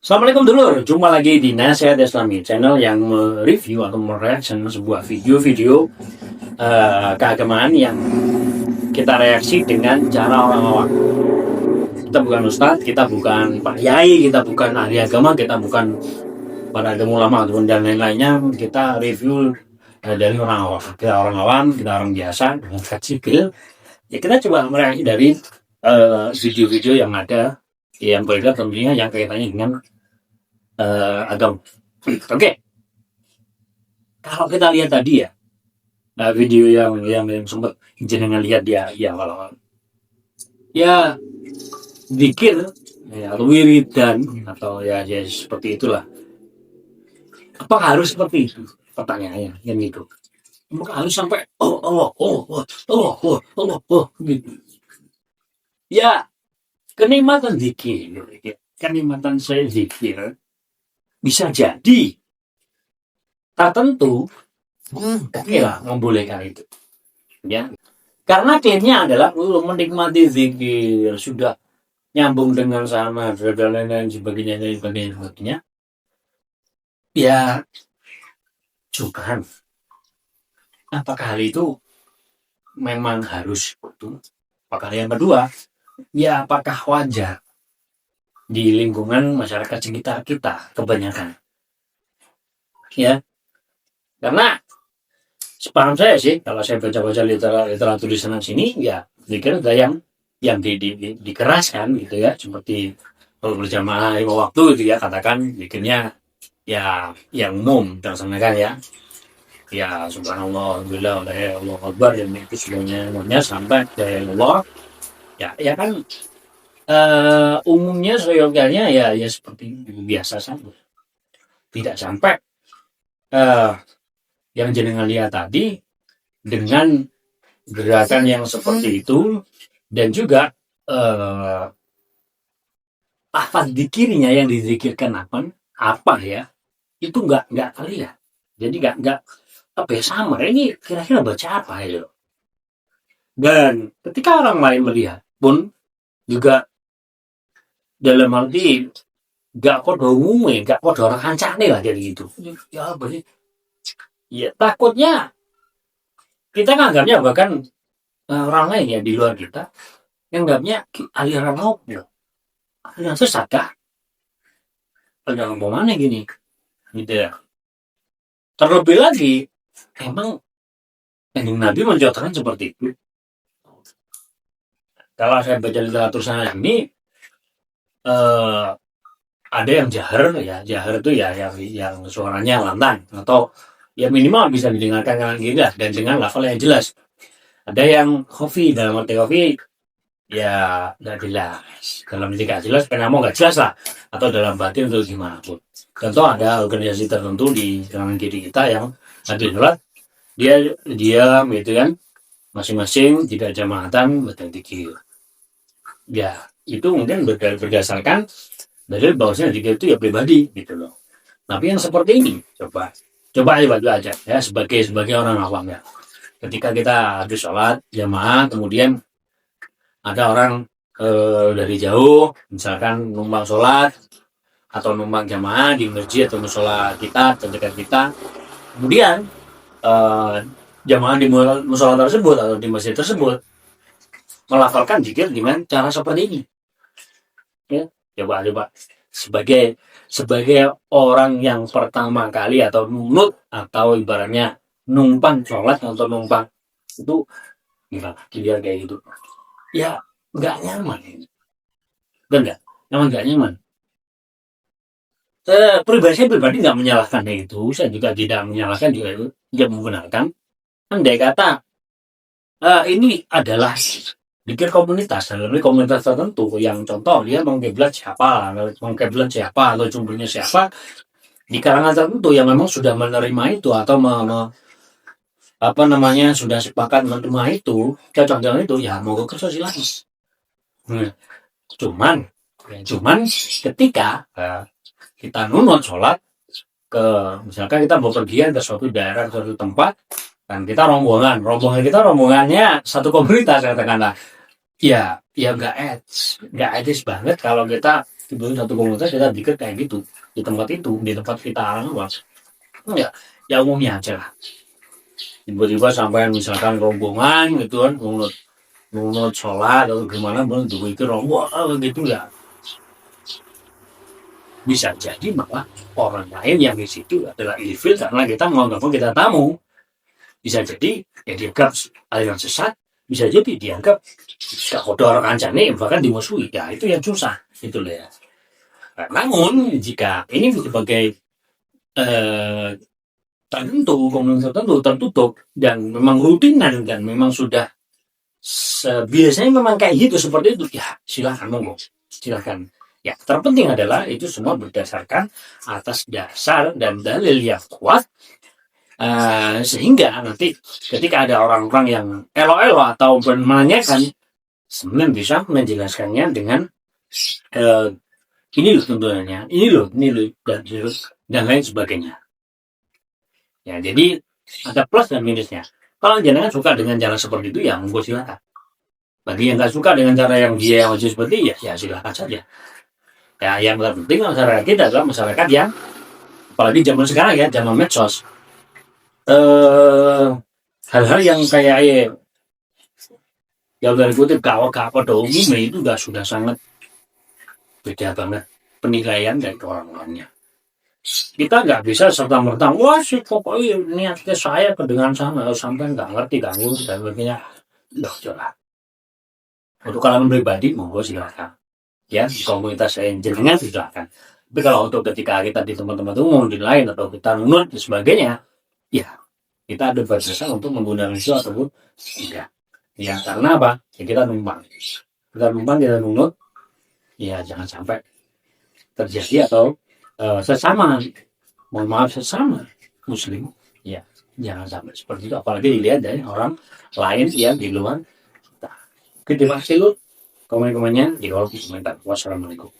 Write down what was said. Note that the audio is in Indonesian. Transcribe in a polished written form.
Assalamualaikum dulur, jumpa lagi di Nasihat Islami, channel yang mereview atau mereaction sebuah video-video keagamaan yang kita reaksi dengan cara orang awam. Kita bukan ustadz, kita bukan pak yai, kita bukan ahli agama, kita bukan para ulama ataupun dan lain-lainnya. Kita review dari orang awam. Kita orang awam, kita orang biasa dengan sipil. Ya kita coba mereaksi dari video-video yang ada yang beredar tentunya yang kaitannya dengan agama. Oke. Kalau kita lihat tadi ya video yang sempat jenengan lihat dia ya kalau ya zikir ya, atau wiridan atau ya seperti itulah. Apa harus seperti itu? Pertanyaannya yang itu. Apakah harus sampai Allah gitu. Ya, kenikmatan zikir, kenikmatan saya zikir bisa jadi tertentu oke lah membolehkan itu ya, karena klaimnya adalah menikmati zikir sudah nyambung dengan sama dan lain-lain sebagainya ya. Cuman apakah hal itu memang harus betul? Apakah yang kedua ya apakah wajar di lingkungan masyarakat sekitar kita kebanyakan ya, karena sepaham saya sih kalau saya baca-baca literatur di sana sini ya zikir ada yang dikeraskan gitu ya, seperti kalau berjamaah 5 waktu gitu ya, katakan zikirnya ya yang umum dilaksanakan ya subhanallah alhamdulillah Allahu akbar yang itu semuanya sampai dari Allah ya kan. Umumnya seyogianya ya seperti biasa saja, tidak sampai yang jenengan lihat tadi dengan gerakan yang seperti itu, dan juga lafaz zikirnya yang dizikirkan apa ya itu nggak kali ya, jadi nggak apa ya, sama ini kira-kira baca apa ya. Dan ketika orang lain melihat pun juga dalam arti gak kodo umumnya, gak kodo orang kancane lah jadi gitu. Ya apa sih? Ya takutnya kita nganggapnya bahkan orang lain ya di luar kita yang nganggapnya aliran apa? Aliran sesat kah? Aliran mana gini? Gitu ya. Terlebih lagi, emang Nabi mencontohkan seperti itu. Kalau saya baca literatur sana ini ada yang jahar itu ya yang suaranya lantang atau ya minimal bisa didengarkan dengan jelas dan dengan lafal yang jelas. Ada yang khafi, dalam arti khafi ya nggak jelas, dalam arti nggak jelas karena mau nggak jelas lah, atau dalam batin atau gimana pun. Contoh ada organisasi tertentu di kalangan kiri kita yang nanti sholat dia gitu kan, masing-masing tidak jamaatan badan zikir. Ya itu mungkin berdasarkan dari bahwasanya zikir itu ya pribadi gitu loh. Tapi yang seperti ini coba aja ya sebagai orang awam ya. Ketika kita habis sholat jamaah, kemudian ada orang dari jauh misalkan numpang sholat atau numpang jamaah di masjid atau musola kita terdekat kita, kemudian jamaah di musola tersebut atau di masjid tersebut melafalkan zikir dengan cara seperti ini ya. Coba sebagai orang yang pertama kali atau nunut atau ibaratnya numpang sholat atau numpang itu gimana dia kayak gitu ya, nggak nyaman dan nggak nyaman. Pribadi nggak menyalahkan itu, saya juga tidak menyalahkan, juga tidak membenarkan. Andai kata ini adalah zikir komunitas, dari komunitas tertentu yang contoh dia mengkiblat siapa atau jumbernya siapa di kalangan tertentu yang memang sudah menerima itu atau sudah sepakat menerima itu, cocok dengan itu ya mau kerja silakan. Cuman ketika kita nunut sholat ke, misalkan kita mau pergian ke suatu daerah, ke suatu tempat, dan kita rombongannya satu komunitas katakanlah, ya nggak etis banget kalau kita tiba-tiba satu komunitas kita bikin kayak gitu di tempat kita orang ya, ya umumnya aja lah. Tiba-tiba sampai misalkan rombongan gitu kan, nunut sholat atau gimana, begitu itu rombongan gitu ya, bisa jadi malah orang lain yang di situ adalah ilfil karena kita menganggap kita tamu. Bisa jadi ya dianggap aliran sesat, bisa jadi dianggap kotor kancane, bahkan dimusuhi. Ya itu yang susah itu ya. Nah, namun jika ini sebagai komunitas tertutup dan memang rutinan dan memang sudah biasanya memang kayak gitu seperti itu, ya silakan monggo, silakan. Ya, terpenting adalah itu semua berdasarkan atas dasar dan dalil yang kuat, sehingga nanti ketika ada orang-orang yang elo-elo atau menanyakan, sebenarnya bisa menjelaskannya dengan ini loh tentunya, ini loh, dan lain sebagainya. Ya, jadi ada plus dan minusnya. Kalau jenengan suka dengan cara seperti itu, ya monggo silakan. Bagi yang nggak suka dengan cara yang dia wajib seperti ya silakan saja. Ya, yang terpenting masyarakat kita adalah masyarakat yang, apalagi zaman sekarang ya, zaman medsos, hal-hal yang kayak yang dari kutip kawat pada umumnya itu sudah sangat beda banget penilaian dari orang-orangnya. Kita nggak bisa serta-merta, wah sih pokoknya niatnya saya dengan sana, sampai nggak ngerti ganggu dan sebagainya. Loh, jelas. Untuk kalian pribadi, monggo silakan. Ya, di komunitas jenengan silakan. Tapi kalau untuk ketika kita di teman-teman umum di lain atau kita nunut dan sebagainya, ya kita ada batasan untuk menggunakan itu ataupun tidak. Ya karena apa? Ya kita numpang, kita nunut. Ya jangan sampai terjadi atau sesama, mohon maaf, sesama muslim, ya jangan sampai seperti itu, apalagi dilihat dari orang lain yang di luar kita. Terima kasih lu komen-komennya di kolom komentar. Wassalamualaikum.